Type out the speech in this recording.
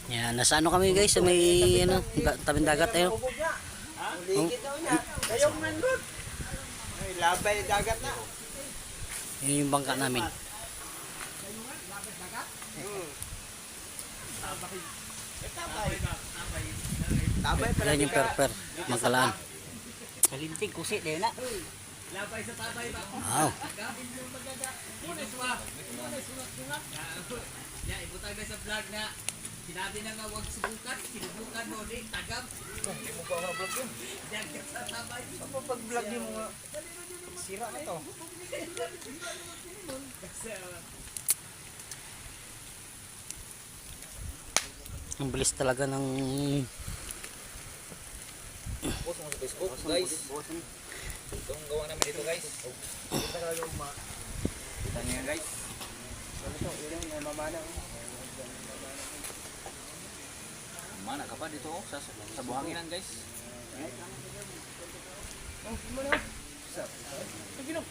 Yan, nasa ano kami guys, sa may ano, tabing dagat ayo. Ligid daw niya. Kayong nandun. Ay, labay dagat na. Yun yung bangka namin. Tabay pala. Yan yung perper, Magkalaan. Kalintig kusi dahil na. Labay sa tabay ba? Wow. Munis ba? Ya, ibutang na sa vlog na sinabi na nga huwag subukan, sinubukan mo di, tagam. Hindi mo pa vlog yun. Dagat sa tabay. Ano pag vlog yung mga sira na to? Ang bilis talaga ng Post mo sa Facebook, guys. Itong gawa namin dito, guys. Kita kayo kita niyo yan, guys. Ano to? Yun yung mamana. Mamana ka pa dito, sa buhanginan, guys. Oh, gimana? Sa. Sige lang.